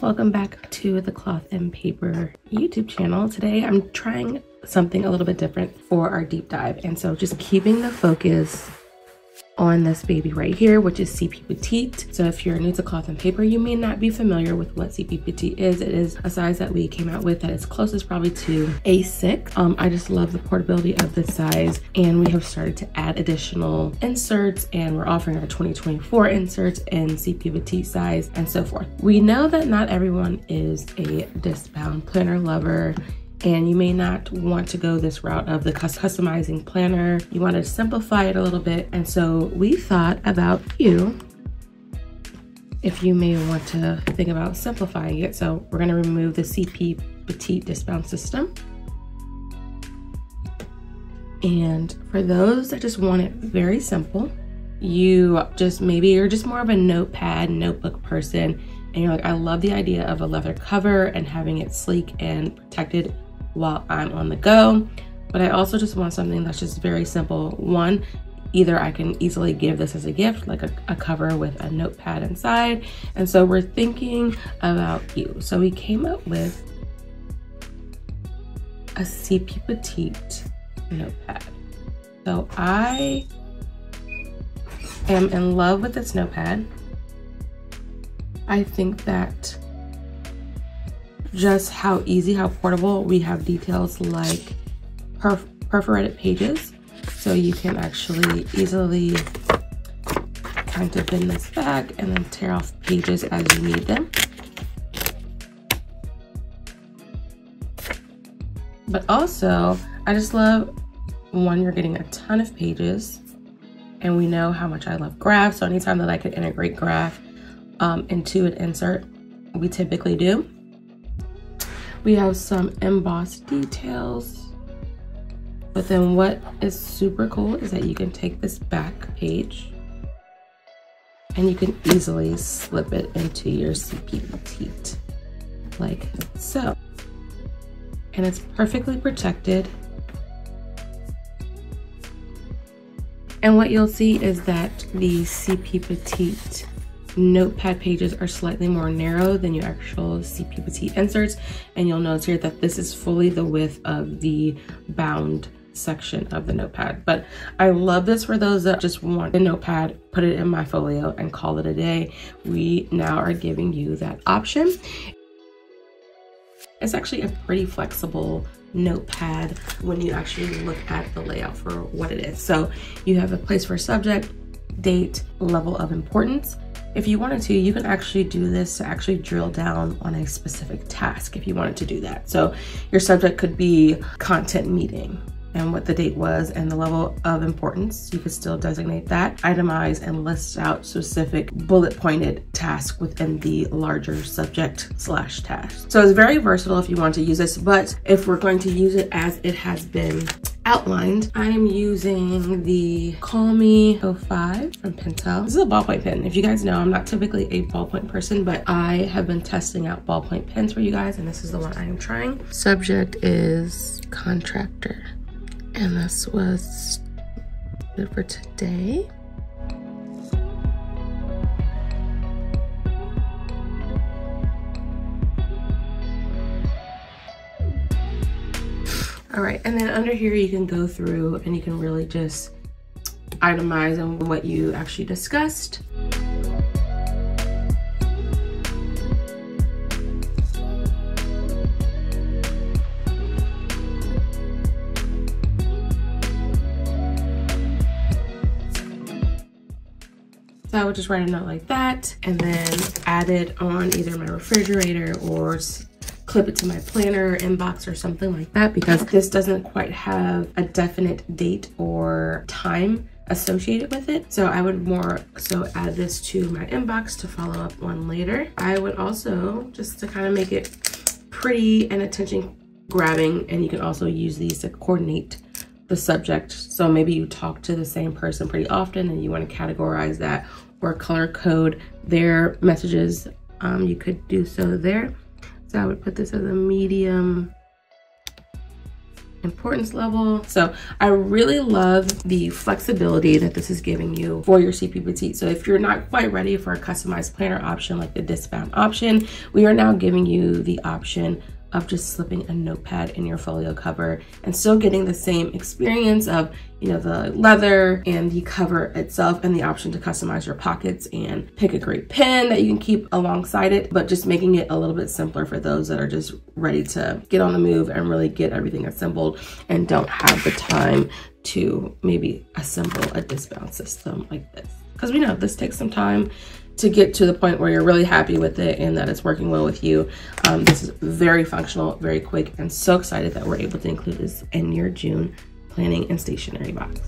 Welcome back to the Cloth and Paper YouTube channel. Today I'm trying something a little bit different for our deep dive, and so just keeping the focus on this baby right here, which is CP Petite. So if you're new to cloth and paper, you may not be familiar with what CP Petite is. It is a size that we came out with that is closest probably to A6. I just love the portability of this size, and we have started to add additional inserts, and we're offering our 2024 inserts in CP Petite size and so forth. We know that not everyone is a disc-bound planner lover, and you may not want to go this route of the customizing planner. You want to simplify it a little bit. And so we thought about you if you may want to think about simplifying it. So we're going to remove the CP Petite discount system. And for those that just want it very simple, you're just more of a notepad, notebook person, and you're like, I love the idea of a leather cover and having it sleek and protected while I'm on the go, but I also just want something that's just very simple. One, either I can easily give this as a gift, like a cover with a notepad inside, and so we're thinking about you. So we came up with a CP Petite notepad. So I am in love with this notepad. I think that just how easy, how portable. We have details like perforated pages, so you can actually easily kind of bend this back and then tear off pages as you need them. But also, I just love, one, you're getting a ton of pages, and we know how much I love graphs, so anytime that I could integrate graph into an insert, we typically do. We have some embossed details, but then what is super cool is that you can take this back page and you can easily slip it into your CP Petite like so. And it's perfectly protected. And what you'll see is that the CP Petite notepad pages are slightly more narrow than your actual CP Petite inserts, and you'll notice here that this is fully the width of the bound section of the notepad. But I love this for those that just want a notepad, put it in my folio and call it a day. We now are giving you that option. It's actually a pretty flexible notepad when you actually look at the layout for what it is. So you have a place for subject, date, level of importance. If you wanted to, you can actually do this to actually drill down on a specific task if you wanted to do that. So your subject could be content meeting and what the date was and the level of importance. You could still designate that, itemize, and list out specific bullet pointed tasks within the larger subject / task. So it's very versatile if you want to use this, but if we're going to use it as it has been outlined, I am using the Call Me 05 from Pentel. This is a ballpoint pen. If you guys know, I'm not typically a ballpoint person, but I have been testing out ballpoint pens for you guys, and this is the one I am trying. Subject is contractor, and this was good for today. All right, and then under here you can go through and you can really just itemize on what you actually discussed. So I would just write a note like that and then add it on either my refrigerator or clip it to my planner inbox or something like that, because this doesn't quite have a definite date or time associated with it. So I would more so add this to my inbox to follow up on later. I would also, just to kind of make it pretty and attention grabbing, and you can also use these to coordinate the subject. So maybe you talk to the same person pretty often and you want to categorize that or color code their messages. You could do so there. So I would put this as a medium importance level. So I really love the flexibility that this is giving you for your CP Petite. So if you're not quite ready for a customized planner option like the discbound option, we are now giving you the option of just slipping a notepad in your folio cover and still getting the same experience of, you know, the leather and the cover itself, and the option to customize your pockets and pick a great pen that you can keep alongside it, but just making it a little bit simpler for those that are just ready to get on the move and really get everything assembled and don't have the time to maybe assemble a discbound system like this. Because we know this takes some time to get to the point where you're really happy with it and that it's working well with you. This is very functional, very quick, and so excited that we're able to include this in your June planning and stationery box.